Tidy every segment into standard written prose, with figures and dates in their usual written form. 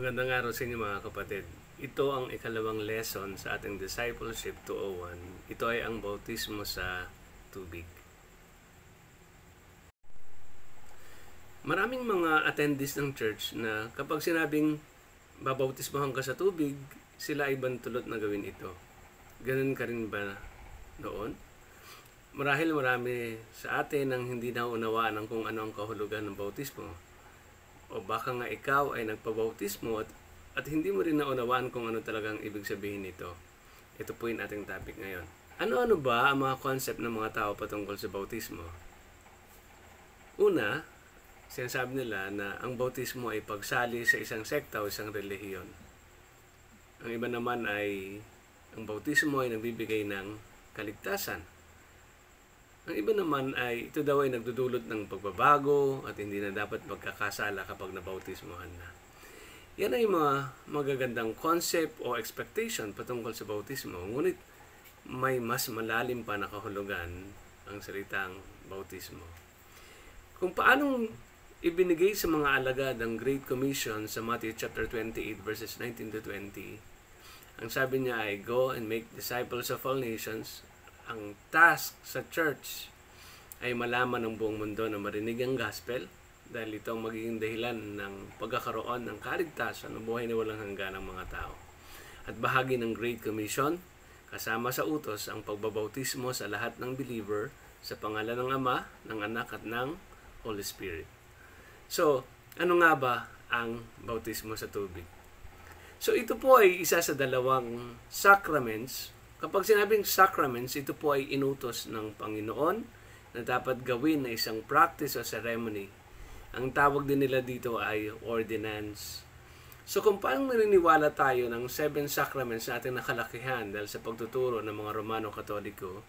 Magandang araw sa inyo mga kapatid. Ito ang ikalawang lesson sa ating Discipleship 201. Ito ay ang bautismo sa tubig. Maraming mga attendees ng church na kapag sinabing babautismohan ka sa tubig, sila ay bantulot na gawin ito. Ganun ka rin ba noon? Marahil marami sa atin ang hindi naunawaan ng kung ano ang kahulugan ng bautismo. O baka nga ikaw ay nagpabautismo at hindi mo rin naunawaan kung ano talagang ibig sabihin nito. Ito po yung ating topic ngayon. Ano-ano ba ang mga concept ng mga tao patungkol sa bautismo? Una, sinasabi nila na ang bautismo ay pagsali sa isang sekta o isang relihiyon. Ang iba naman ay ang bautismo ay nagbibigay ng kaligtasan. Ang iba naman ay ito daw ay nagdudulot ng pagbabago at hindi na dapat magkakasala kapag nabautismohan na. Yan ay mga magagandang concept o expectation patungkol sa bautismo. Ngunit may mas malalim pa na kahulugan ang salitang bautismo. Kung paanong ibinigay sa mga alagad ang Great Commission sa Matthew chapter 28 verses 19 to 20, ang sabi niya ay, "Go and make disciples of all nations." Ang task sa church ay malaman ng buong mundo na marinig ang gospel dahil ito ang magiging dahilan ng pagkakaroon ng kaligtasan ng buhay na walang hanggan ng mga tao. At bahagi ng Great Commission, kasama sa utos ang pagbabautismo sa lahat ng believer sa pangalan ng Ama, ng Anak at ng Holy Spirit. So, ano nga ba ang bautismo sa tubig? So, ito po ay isa sa dalawang sacraments. Kapag sinabing sacraments, ito po ay inutos ng Panginoon na dapat gawin na isang practice o ceremony. Ang tawag din nila dito ay ordinance. So kung paano naniniwala tayo ng 7 sacraments na ating nakalakihan dahil sa pagtuturo ng mga Romano Katoliko,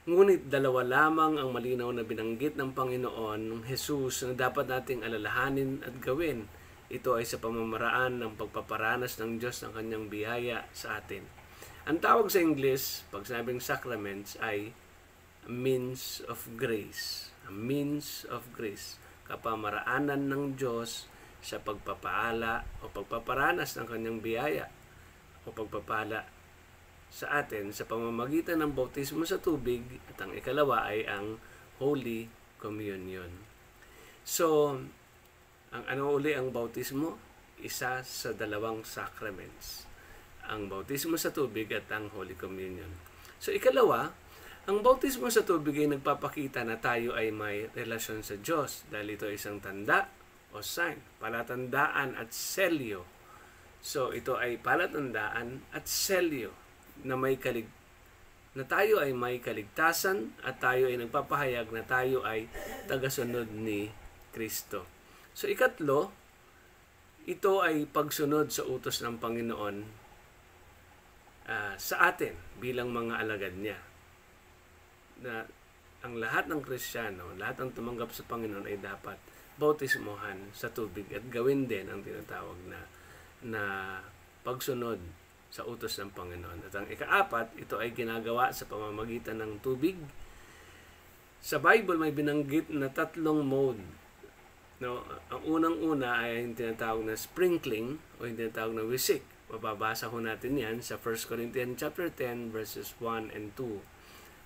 ngunit dalawa lamang ang malinaw na binanggit ng Panginoon, Jesus, na dapat nating alalahanin at gawin. Ito ay sa pamamaraan ng pagpaparanas ng Diyos ng kanyang biyaya sa atin. Ang tawag sa English, pag sinabing sacraments, ay means of grace. A means of grace. Kapamaraanan ng Diyos sa pagpapaala o pagpaparanas ng kanyang biyaya o pagpapala sa atin sa pamamagitan ng bautismo sa tubig at ang ikalawa ay ang Holy Communion. So, ang ano uli ang bautismo? Isa sa dalawang sacraments. Ang bautismo sa tubig at ang Holy Communion. So, ikalawa, ang bautismo sa tubig ay nagpapakita na tayo ay may relasyon sa Diyos dahil ito ay isang tanda o sign, palatandaan at selyo. So, ito ay palatandaan at selyo na na tayo ay may kaligtasan at tayo ay nagpapahayag na tayo ay tagasunod ni Kristo. So, ikatlo, ito ay pagsunod sa utos ng Panginoon sa atin bilang mga alagad niya. Na ang lahat ng Kristiyano, lahat ng tumanggap sa Panginoon ay dapat bautismohan sa tubig at gawin din ang tinatawag na pagsunod sa utos ng Panginoon. At ang ikaapat, ito ay ginagawa sa pamamagitan ng tubig. Sa Bible may binanggit na 3 mode. No, ang unang-una ay yung tinatawag na sprinkling o yung tinatawag na wisik. Mababasa ho natin yan sa 1 Corinthians chapter 10 verses 1 and 2.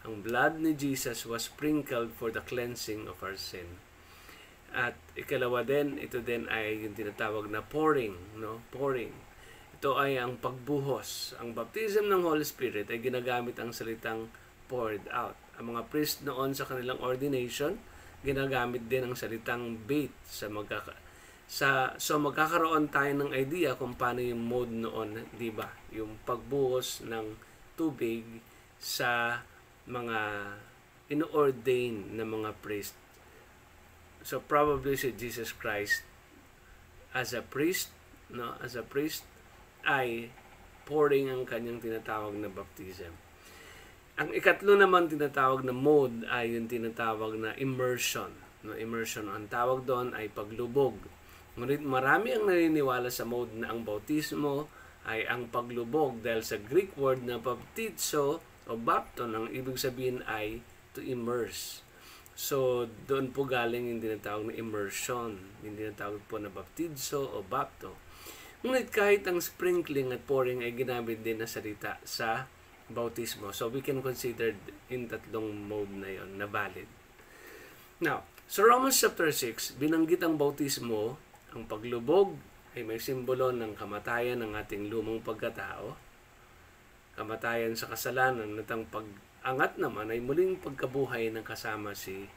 Ang blood ni Jesus was sprinkled for the cleansing of our sin. At ikalawa din, ito din ay yung tinatawag na pouring, no? Pouring. Ito ay ang pagbuhos. Ang baptism ng Holy Spirit ay ginagamit ang salitang poured out. Ang mga priest noon sa kanilang ordination, ginagamit din ang salitang bait so magkakaroon tayo ng idea kung paano yung mode noon, di ba? Yung pagbuhos ng tubig sa mga ino-ordain na mga priest. So probably si Jesus Christ as a priest, no, as a priest ay pouring ang kanyang tinatawag na baptism. Ang ikatlo naman tinatawag na mode ay yung tinatawag na immersion. No, immersion, ang tawag doon ay paglubog. Ngunit marami ang naniniwala sa mode na ang bautismo ay ang paglubog dahil sa Greek word na baptizo o bapton, ang ibig sabihin ay to immerse. So, doon po galing yung tinatawag na immersion, yung tinatawag po na baptizo o bapto. Ngunit kahit ang sprinkling at pouring ay ginamit din na salita sa bautismo. So we can consider in tatlong mode na yon na valid. Now, sa Romans chapter 6, binanggit ang bautismo, ang paglubog ay may simbolo ng kamatayan ng ating lumang pagkatao, kamatayan sa kasalanan, at ang pag-angat naman ay muling pagkabuhay ng kasama si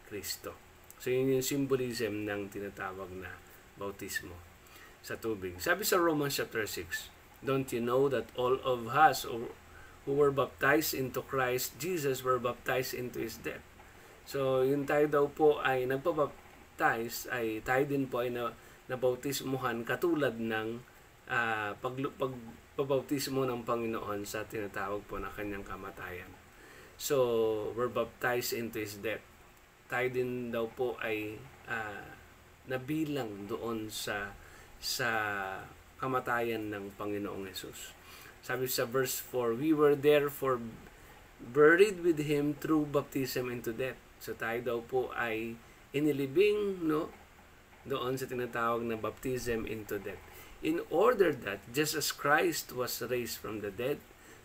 Kristo. So yun yung symbolism ng tinatawag na bautismo sa tubig. Sabi sa Romans chapter 6, don't you know that all of us who were baptized into Christ Jesus were baptized into His death? So yun tayo daw po ay nagpabaptize, ay tayo din po ay nabautismuhan katulad ng pagbautismo ng Panginoon sa tinatawag po na kanyang kamatayan. So we're baptized into His death. Tayo din daw po ay nabilang doon sa kamatayan ng Panginoong Hesus. Sabi sa verse 4, we were therefore buried with Him through baptism into death. So tayo daw po ay inilibing, no, doon sa tinatawag na baptism into death. In order that, just as Christ was raised from the dead,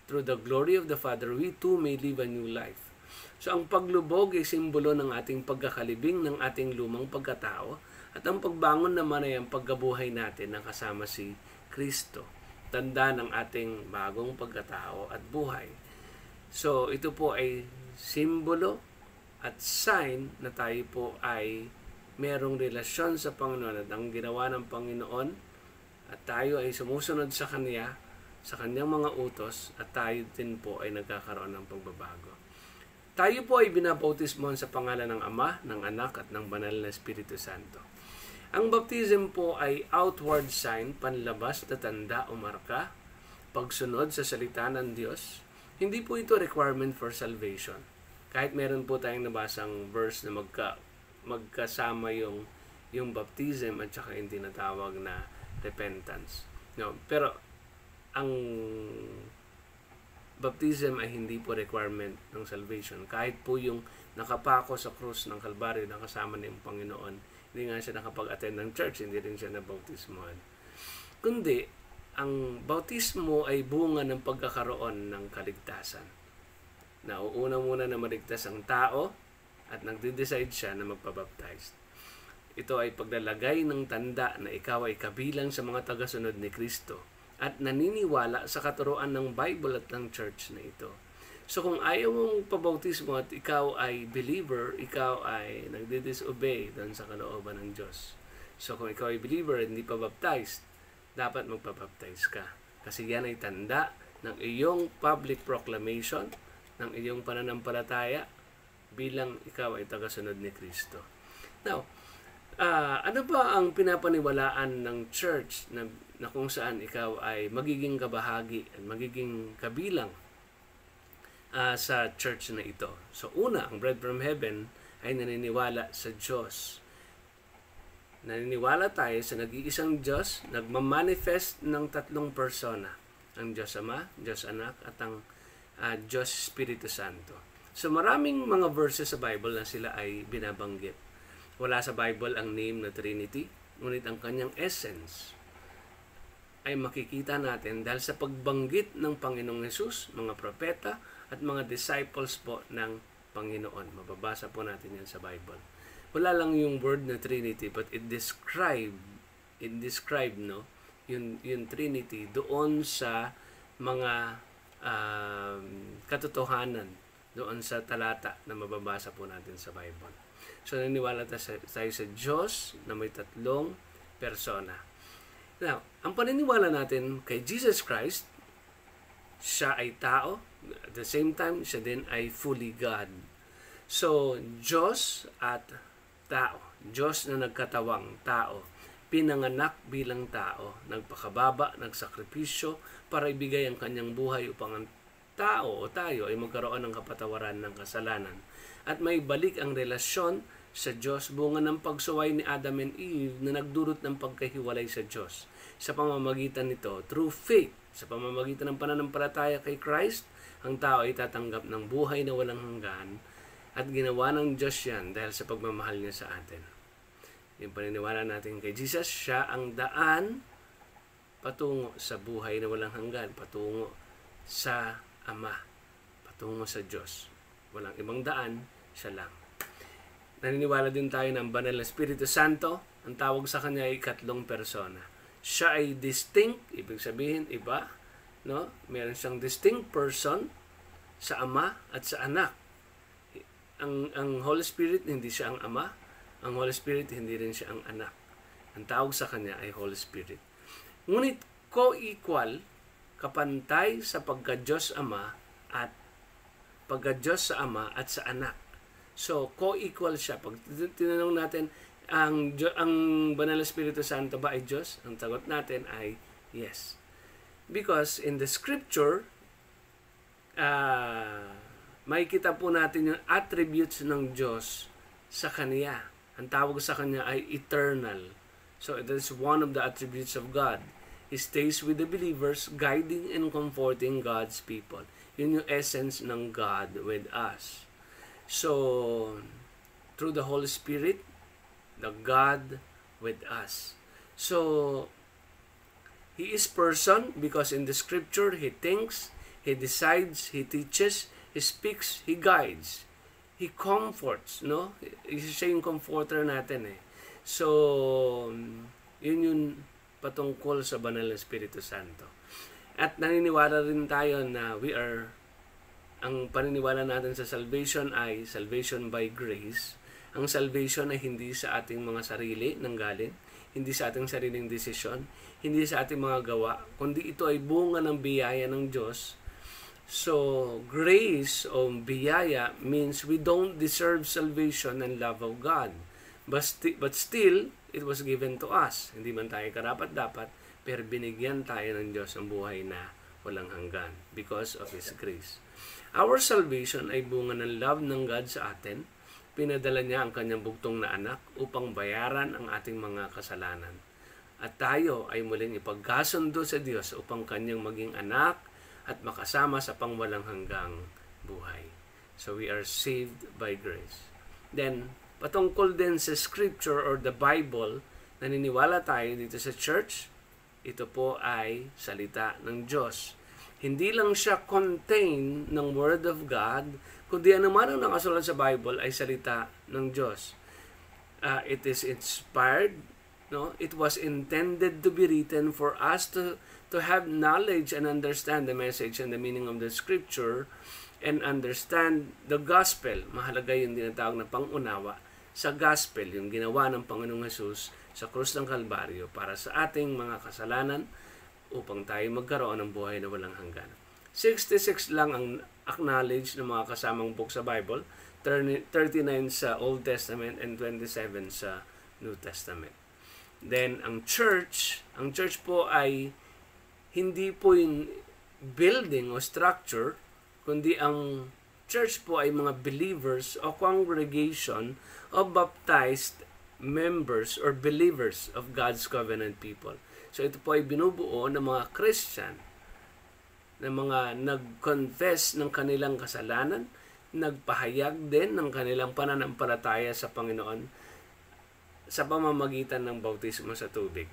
through the glory of the Father, we too may live a new life. So ang paglubog ay simbolo ng ating pagkakalibing ng ating lumang pagkatao, at ang pagbangon naman ay ang pagkabuhay natin na kasama si Kristo. Tanda ng ating bagong pagkatao at buhay. So ito po ay simbolo at sign na tayo po ay merong relasyon sa Panginoon at ang ginawa ng Panginoon at tayo ay sumusunod sa Kanya, sa Kanyang mga utos, at tayo din po ay nagkakaroon ng pagbabago. Tayo po ay binabautismohan sa pangalan ng Ama, ng Anak at ng Banal na Espiritu Santo. Ang baptism po ay outward sign, panlabas na tanda o marka, pagsunod sa salita ng Diyos. Hindi po ito requirement for salvation. Kahit meron po tayong nabasang verse na magkasama yung baptism at saka yung tinatawag na repentance. No, pero ang baptism ay hindi po requirement ng salvation. Kahit po yung nakapako sa krus ng Kalbaryo na kasama ng Panginoon, hindi nga siya nakapag-attend ng church, hindi rin siya nabautismohan. Kundi, ang bautismo ay bunga ng pagkakaroon ng kaligtasan. Nauuna muna na maligtas ang tao at nagde-decide siya na magpabaptize. Ito ay paglalagay ng tanda na ikaw ay kabilang sa mga tagasunod ni Kristo at naniniwala sa katuruan ng Bible at ng church na ito. So kung ayaw mong pabautismo at ikaw ay believer, ikaw ay nagdi-disobey doon sa kalooban ng Diyos. So kung ikaw ay believer at hindi pa baptized, dapat magpabaptize ka. Kasi yan ay tanda ng iyong public proclamation, ng iyong pananampalataya bilang ikaw ay tagasunod ni Kristo. Now, ano ba ang pinapaniwalaan ng church na kung saan ikaw ay magiging kabahagi at magiging kabilang sa church na ito? So una, ang Bread from Heaven ay naniniwala sa Diyos. Naniniwala tayo sa nag-iisang Diyos, nagmamanifest ng tatlong persona. Ang Diyos Ama, Diyos Anak, at ang Diyos Espiritu Santo. So maraming mga verses sa Bible na sila ay binabanggit. Wala sa Bible ang name na Trinity, ngunit ang kanyang essence ay makikita natin dahil sa pagbanggit ng Panginoong Hesus, mga propeta, at mga disciples po ng Panginoon. Mababasa po natin yan sa Bible. Wala lang yung word na Trinity, but it describe no, yung Trinity doon sa mga katotohanan doon sa talata na mababasa po natin sa Bible. So naniniwala tayo sa Diyos na may tatlong persona. Now, ang paniniwala natin kay Jesus Christ, siya ay tao, at the same time, siya din ay fully God. So, Diyos at tao. Diyos na nagkatawang tao. Pinanganak bilang tao. Nagpakababa, nagsakripisyo para ibigay ang kanyang buhay upang ang tao o tayo ay magkaroon ng kapatawaran ng kasalanan. At may balik ang relasyon sa Diyos, bunga ng pagsuway ni Adam and Eve na nagdulot ng pagkahiwalay sa Diyos. Sa pamamagitan nito, through faith, sa pamamagitan ng pananampalataya kay Christ, ang tao ay tatanggap ng buhay na walang hanggan at ginawa ng Diyos yan dahil sa pagmamahal niya sa atin. Yung paniniwala natin kay Jesus, siya ang daan patungo sa buhay na walang hanggan, patungo sa Ama, patungo sa Diyos. Walang ibang daan, siya lang. Naniniwala din tayo ng Banal na Espiritu Santo. Ang tawag sa Kanya ay ikatlong persona. Siya ay distinct, ibig sabihin iba, no? Meron siyang distinct person sa Ama at sa Anak. Ang Holy Spirit hindi siya ang Ama, ang Holy Spirit hindi rin siya ang Anak. Ang tawag sa Kanya ay Holy Spirit. Ngunit co-equal, kapantay sa pagka-Diyos Ama at pagka-Diyos sa Ama at sa Anak. So, co-equal siya. Pag tinanong natin, ang Banal na Espiritu Santo ba ay Diyos? Ang sagot natin ay yes. Because in the Scripture, makikita po natin yung attributes ng Diyos sa Kanya. Ang tawag sa Kanya ay eternal. So, that is one of the attributes of God. He stays with the believers, guiding and comforting God's people. Yun yung essence ng God with us. So, through the Holy Spirit, the God with us. So, He is person because in the Scripture, He thinks, He decides, He teaches, He speaks, He guides, He comforts, no? Siya yung comforter natin eh. So, yun yung patungkol sa Banal na Espiritu Santo. At naniniwala rin tayo na ang paniniwala natin sa salvation ay salvation by grace. Ang salvation ay hindi sa ating mga sarili nanggaling, hindi sa ating sariling desisyon, hindi sa ating mga gawa, kundi ito ay bunga ng biyaya ng Diyos. So, grace o biyaya means we don't deserve salvation and love of God. But still, it was given to us. Hindi man tayo karapat-dapat, pero binigyan tayo ng Diyos ng buhay na walang hanggan because of His grace. Our salvation ay bunga ng love ng God sa atin. Pinadala niya ang kanyang bugtong na anak upang bayaran ang ating mga kasalanan. At tayo ay muling ipagkasundo sa Diyos upang kanyang maging anak at makasama sa pangwalang hanggang buhay. So we are saved by grace. Then, patungkol din sa Scripture or the Bible, naniniwala tayo dito sa church, ito po ay salita ng Diyos. Hindi lang siya contain ng Word of God, kundi anuman ang nakasulat sa Bible ay salita ng Diyos. It is inspired, no? It was intended to be written for us to have knowledge and understand the message and the meaning of the Scripture and understand the gospel. Mahalaga yung tinatawag na pangunawa sa gospel, yung ginawa ng Panginoong Hesus sa krus ng Kalbaryo para sa ating mga kasalanan upang tayo magkaroon ng buhay na walang hanggan. 66 lang ang acknowledge ng mga kasamang book sa Bible, 39 sa Old Testament and 27 sa New Testament. Then, ang church po ay hindi po yung building o structure, kundi ang church po ay mga believers o congregation of baptized members or believers of God's covenant people. So ito po ay binubuo ng mga Christian, ng mga nag-confess ng kanilang kasalanan, nagpahayag din ng kanilang pananampalataya sa Panginoon sa pamamagitan ng bautismo sa tubig.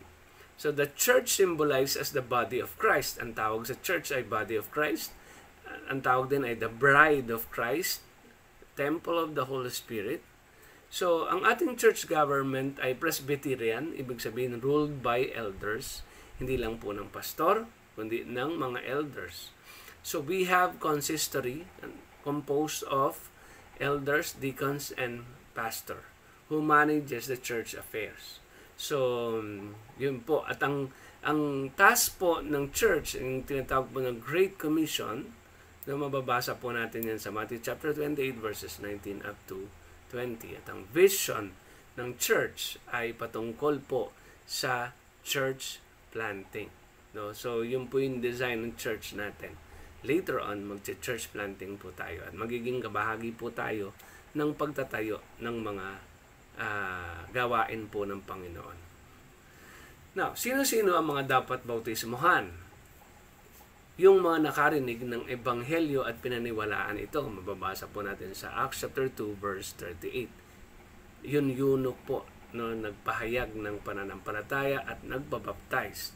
So the church symbolized as the body of Christ. Ang tawag sa church ay body of Christ. Ang tawag din ay the bride of Christ, temple of the Holy Spirit. So, ang ating church government ay Presbyterian, ibig sabihin ruled by elders, hindi lang po ng pastor, kundi ng mga elders. So, we have consistory composed of elders, deacons, and pastor who manages the church affairs. So, yun po. At ang task po ng church, yung tinatawag po ng Great Commission, na mababasa po natin yan sa Matthew chapter 28 verses 19 up to 20. At ang vision ng church ay patungkol po sa church planting. No? So, yun po yung design ng church natin. Later on, mag-church planting po tayo at magiging kabahagi po tayo ng pagtatayo ng mga gawain po ng Panginoon. Now, sino-sino ang mga dapat bautismohan? Yung mga nakarinig ng Ebanghelyo at pinaniwalaan ito, mababasa po natin sa Acts chapter 2 verse 38. Yun eunuch po, no, nagpahayag ng pananampalataya at nagbabaptize.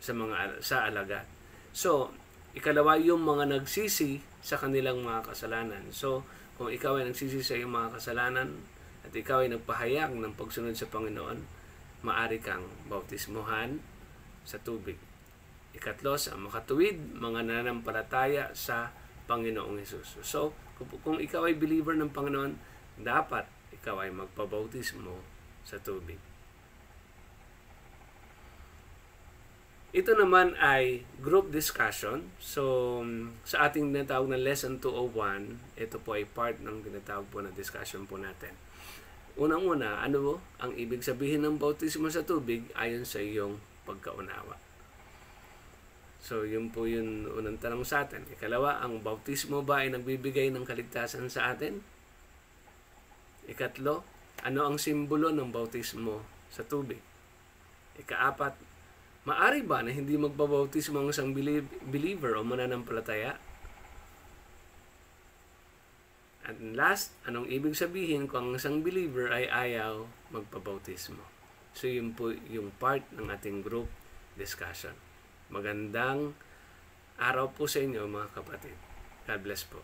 sa alagad. So, ikalawa yung mga nagsisi sa kanilang mga kasalanan. So, kung ikaw ay nagsisi sa iyong mga kasalanan at ikaw ay nagpahayag ng pagsunod sa Panginoon, maari kang bautismuhan sa tubig. Ikatlo, sa makatuwid, mga nananampalataya sa Panginoong Hesus. So, kung ikaw ay believer ng Panginoon, dapat ikaw ay magpabautismo sa tubig. Ito naman ay group discussion. So, sa ating tinatawag na Lesson 201, ito po ay part ng tinatawag po na discussion po natin. Unang-una, ano ang ibig sabihin ng bautismo sa tubig ayon sa iyong pagkaunawa? So, yun po yung unang tanong sa atin. Ikalawa, ang bautismo ba ay nagbibigay ng kaligtasan sa atin? Ikatlo, ano ang simbolo ng bautismo sa tubig? Ikaapat, maari ba na hindi magbabautismo ang isang believer o mananampalataya? At last, anong ibig sabihin kung ang isang believer ay ayaw magpabautismo? So, yun po yung part ng ating group discussion. Magandang araw po sa inyo mga kapatid. God bless po.